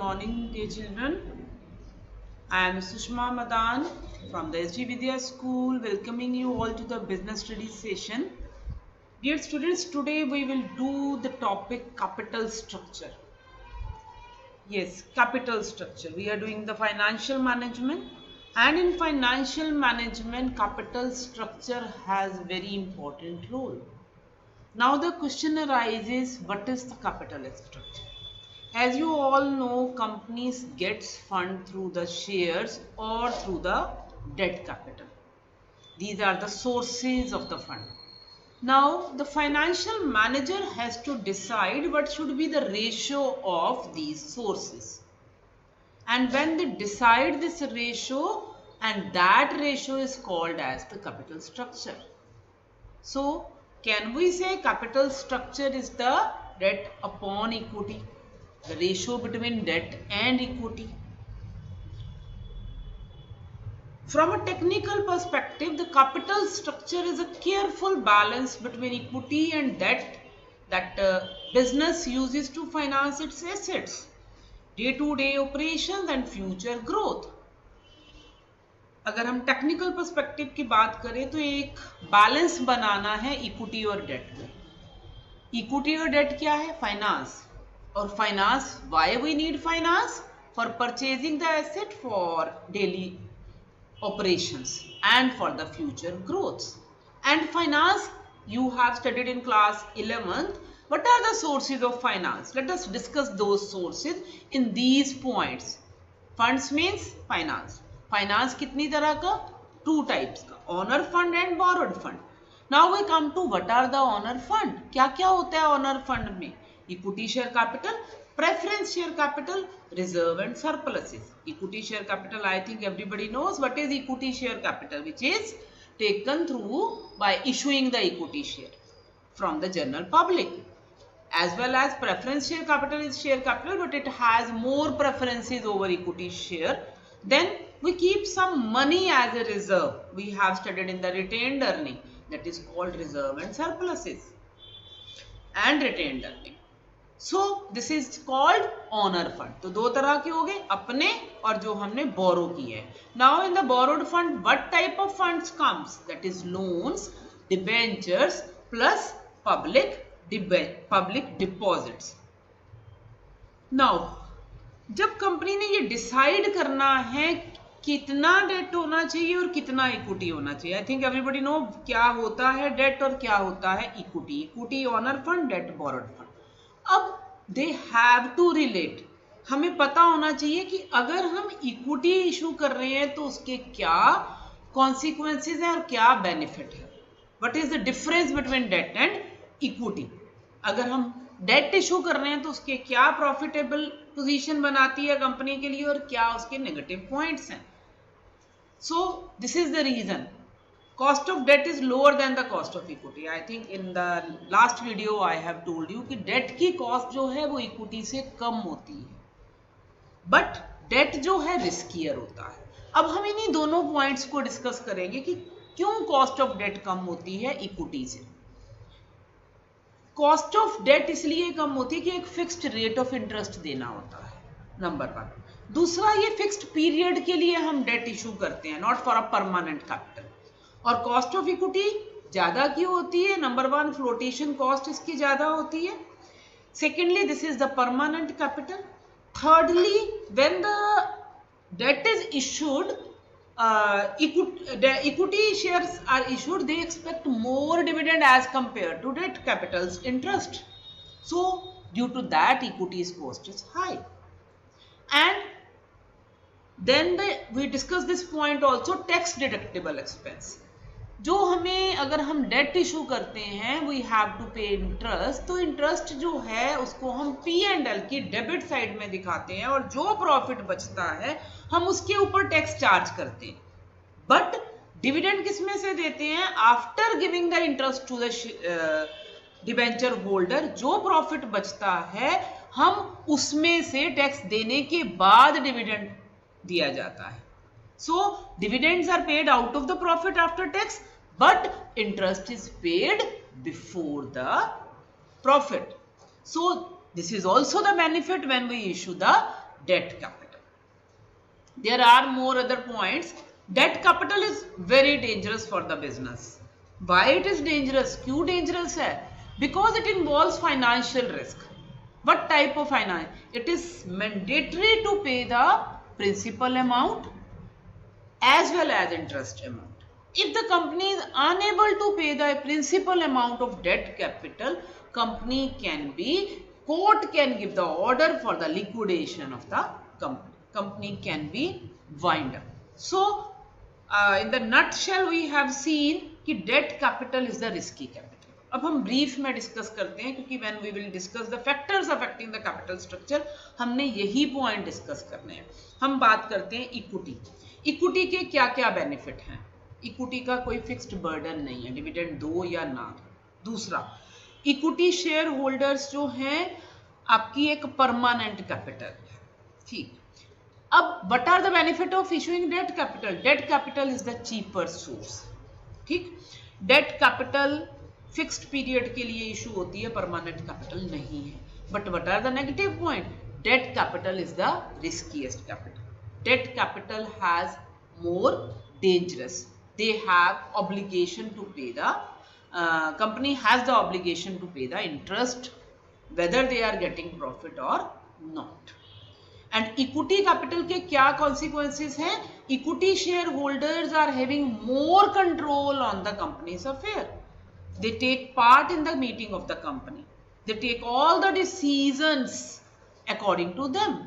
morning, dear children. I am Sushma Madan from the SG Vidya School, welcoming you all to the business studies session. Dear students, today we will do the topic capital structure. Yes, capital structure. We are doing the financial management, and in financial management, capital structure has very important role. Now the question arises, what is the capital structure? As you all know, companies gets fund through the shares or through the debt capital. These are the sources of the fund. Now, the financial manager has to decide what should be the ratio of these sources. And when they decide this ratio, and that ratio is called as the capital structure. So, can we say capital structure is the debt upon equity? The ratio between debt and equity. From a technical perspective, the capital structure is a careful balance between equity and debt that business uses to finance its assets, day-to-day operations and future growth. अगर हम technical perspective की बात करें तो एक balance बनाना है equity और date में. इक्विटी और डेट क्या है? फाइनेंस. और finance, why we need finance? For purchasing the asset for daily operations and for the future growths. And finance, you have studied in class 11th. What are the sources of finance? Let us discuss those sources in these points. Funds means finance. Finance कितनी तरह का? Two types का, owner fund and borrowed fund. Now we come to what are the owner fund. क्या क्या होता है owner fund में? Equity share capital, preference share capital, reserve and surpluses. Equity share capital, I think everybody knows what is equity share capital, which is taken through by issuing the equity share from the general public. As well as preference share capital is share capital, but it has more preferences over equity share. Then we keep some money as a reserve. We have studied in the retained earning, that is called reserve and surpluses and retained earning. So this is called owner fund. तो दो तरह के हो गए, अपने और जो हमने borrow किए हैं. Now in the borrowed fund, what type of funds comes? That is loans, debentures plus public deposits. Now जब कंपनी ने ये डिसाइड करना है कितना डेट होना चाहिए और कितना इक्विटी होना चाहिए, आई थिंक एवरीबडी नो क्या होता है डेट और क्या होता है equity. Equity owner fund, debt borrowed fund. अब दे हैव टू रिलेट. हमें पता होना चाहिए कि अगर हम इक्विटी इशू कर रहे हैं तो उसके क्या कॉन्सिक्वेंसेस हैं और क्या बेनिफिट है. What is the difference between debt and equity. अगर हम डेट इशू कर रहे हैं तो उसके क्या प्रॉफिटेबल पोजीशन बनाती है कंपनी के लिए और क्या उसके नेगेटिव पॉइंट्स हैं. So this is the reason cost of debt is lower than the cost of equity. I think in the last video I have told you कि debt की cost जो है वो equity से कम होती है, but debt जो है riskier होता है. अब हम इन्हीं दोनों points को discuss करेंगे कि क्यों cost of debt कम होती है equity से. Cost of debt इसलिए कम होती है कि एक fixed rate of interest देना होता है, नंबर 1. दूसरा, ये fixed period के लिए हम debt issue करते हैं, not for a permanent capital. और कॉस्ट ऑफ इक्विटी ज्यादा क्यों होती है? नंबर 1, फ्लोटेशन कॉस्ट इसकी ज्यादा होती है. Secondly, this is the permanent capital. Thirdly, when the debt is issued, equity shares are issued, they expect more dividend as compare to debt capitals interest. So due to that equity's cost is high. And then we discuss this point also, tax deductible expense. जो हमें अगर हम date issue करते हैं we have to पे interest, तो interest जो है उसको हम P&L की डेबिट साइड में दिखाते हैं और जो प्रॉफिट बचता है हम उसके ऊपर टैक्स चार्ज करते हैं. बट डिविडेंड किस में से देते हैं? After giving the interest to the debenture holder. जो प्रॉफिट बचता है हम उसमें से टैक्स देने के बाद डिविडेंड दिया जाता है. So dividends are paid out of the profit after tax, but interest is paid before the profit. So this is also the benefit when we issue the debt capital. There are more other points. Debt capital is very dangerous for the business. Why it is dangerous? क्यों dangerous है? Because it involves financial risk. What type of finance? It is mandatory to pay the principal amount as well as interest amount. If the company is unable to pay the principal amount of debt capital, court can give the order for the liquidation of the company. Company can be wind up. So, in the nutshell, we have seen कि debt capital is the risky capital. अब हम brief में discuss करते हैं क्योंकि when we will discuss the factors affecting the capital structure हमने यही point discuss करने हैं. हम बात करते हैं इक्विटी. इक्विटी के क्या क्या बेनिफिट हैं? इक्विटी का कोई फिक्स्ड बर्डन नहीं है, डिविडेंड दो या ना. दूसरा, इक्विटी शेयर होल्डर्स जो हैं आपकी एक परमानेंट कैपिटल है. ठीक. अब what are the benefit of issuing debt capital? Debt capital is the cheaper source. ठीक. डेट कैपिटल फिक्स्ड पीरियड के लिए इशू होती है, परमानेंट कैपिटल नहीं है. But what are the negative point? Debt capital is the riskiest capital. Debt capital has more dangerous. They have obligation to pay the company has the obligation to pay the interest whether they are getting profit or not. And equity capital के क्या consequences हैं? Equity shareholders are having more control on the company's affair. They take part in the meeting of the company. They take all the decisions according to them.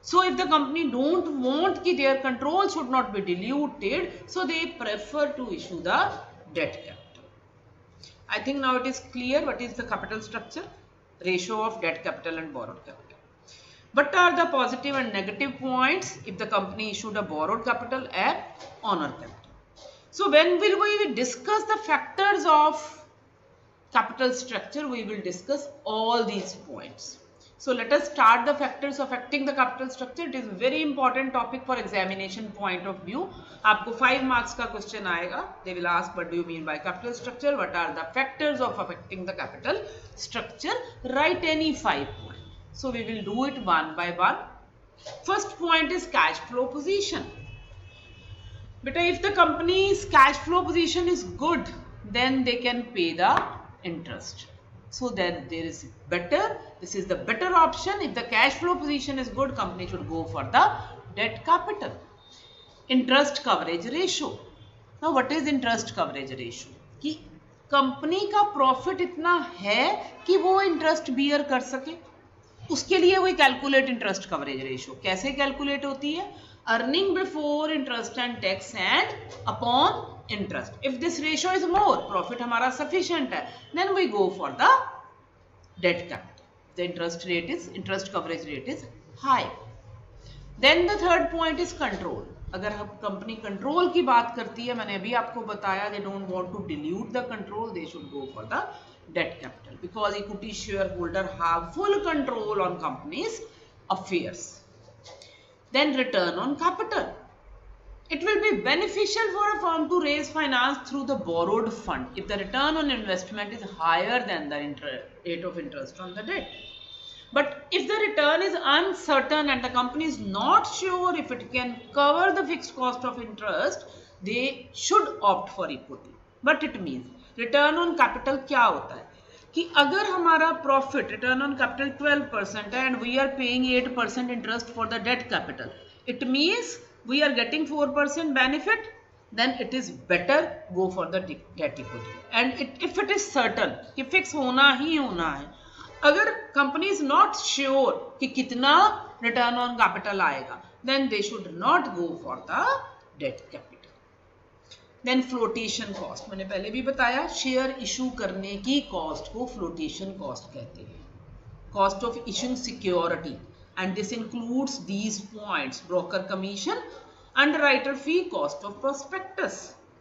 So if the company don't want that their control should not be diluted, so they prefer to issue the debt capital. I think now it is clear what is the capital structure, ratio of debt capital and borrowed capital. What are the positive and negative points if the company issued a borrowed capital and honor capital? So when will we discuss the factors of capital structure, we will discuss all these points. So let us start the factors affecting the capital structure. It is a very important topic for examination point of view. आपको 5 marks का question आएगा. They will ask what do you mean by capital structure? What are the factors of affecting the capital structure? Write any 5 points. So we will do it one by one. First point is cash flow position. But if the company's cash flow position is good, then they can pay the interest. So then there is this is the better option. If the cash flow position is good, company should go for the debt capital. Interest coverage ratio. Now what is interest coverage ratio? कि company का profit इतना है कि वो interest beer कर सके, उसके लिए वही कैलकुलेट इंटरेस्ट कवरेज रेशियो. कैसे कैलकुलेट होती है? Earning before interest and tax and upon interest. If this ratio is more, profit हमारा sufficient है, then we go for the debt capital. The interest coverage rate is high. Then the third point is control. अगर हम company control की बात करती है, मैंने अभी आपको बताया, they don't want to dilute the control, they should go for the debt capital because equity shareholder have full control on company's affairs. Then return on capital. It will be beneficial for a firm to raise finance through the borrowed fund if the return on investment is higher than the rate of interest on the debt. But if the return is uncertain and the company is not sure if it can cover the fixed cost of interest, they should opt for equity. But it means return on capital क्या होता है कि अगर हमारा profit return on capital 12% है and we are paying 8% interest for the debt capital, it means we are getting 4% benefit, then it is better go for the debt equity. And if it is certain कि fix होना ही होना है, अगर company is not sure कि कितना return on capital आएगा, then they should not go for the debt capital. Then flotation cost, मैंने पहले भी बताया, शेयर इशू करने की कॉस्ट को फ्लोटेशन कॉस्ट कहते हैं. Cost of issuing security, and this includes these points: broker commission, underwriter fee, cost of prospectus.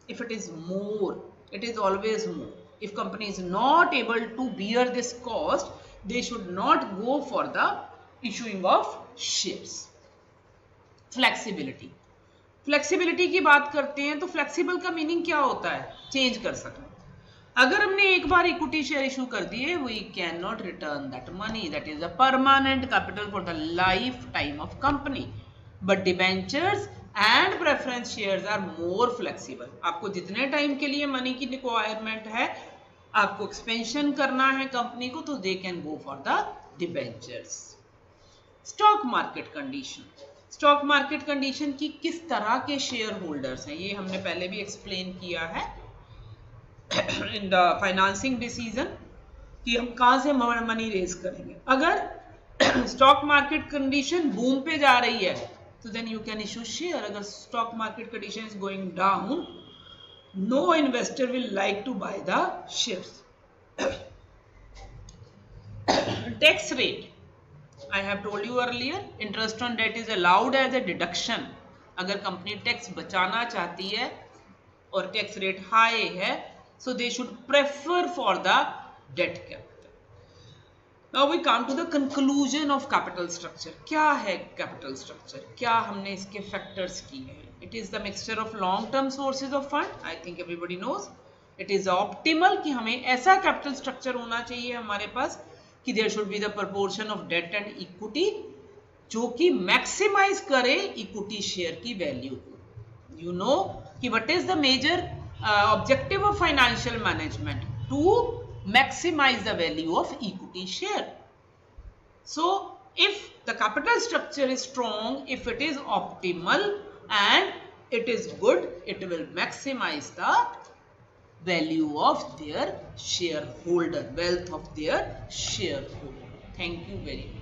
If it is more, it is always more. If company is not able to bear this cost, they should not go for the issuing of shares. Flexibility. Flexibility की बात करते हैं तो flexible का meaning क्या होता है? Change कर सकना. अगर हमने एक बार इक्विटी शेयर इशू कर दिए, we can not return that money, that is a permanent capital for the life time of company. But debentures and preference shares are more flexible. आपको जितने टाइम के लिए मनी की रिक्वायरमेंट है, आपको expansion करना है कंपनी को, तो they can go for the debentures. Stock market condition, stock market condition की किस तरह के शेयर होल्डर्स हैं, ये हमने पहले भी एक्सप्लेन किया है इन द फाइनेंसिंग डिसीजन कि हम कहां से मनी रेज करेंगे। अगर स्टॉक मार्केट कंडीशन बूम पे जा रही है तो then you can issue share. अगर stock market condition is going down, no investor will like to buy the shares. Tax rate, I have told you earlier, interest on debt is allowed as a deduction। अगर company tax बचाना चाहती है और tax rate high है, so they should prefer for the debt capital। Now we come to the conclusion of capital structure। क्या है capital structure? क्या हमने इसके factors किए हैं? It is the mixture of long term sources of fund। I think everybody knows। It is optimal कि हमें ऐसा capital structure होना चाहिए हमारे पास कि there should be the proportion of debt and equity जो कि मैक्सिमाइज करे इक्विटी शेयर की वैल्यू को। यू नो कि what is the major objective of financial management, to maximize the value of equity share. So if the capital structure is strong, if it is optimal and it is good, it will maximize the value of their shareholder, wealth of their shareholder। Thank you very much।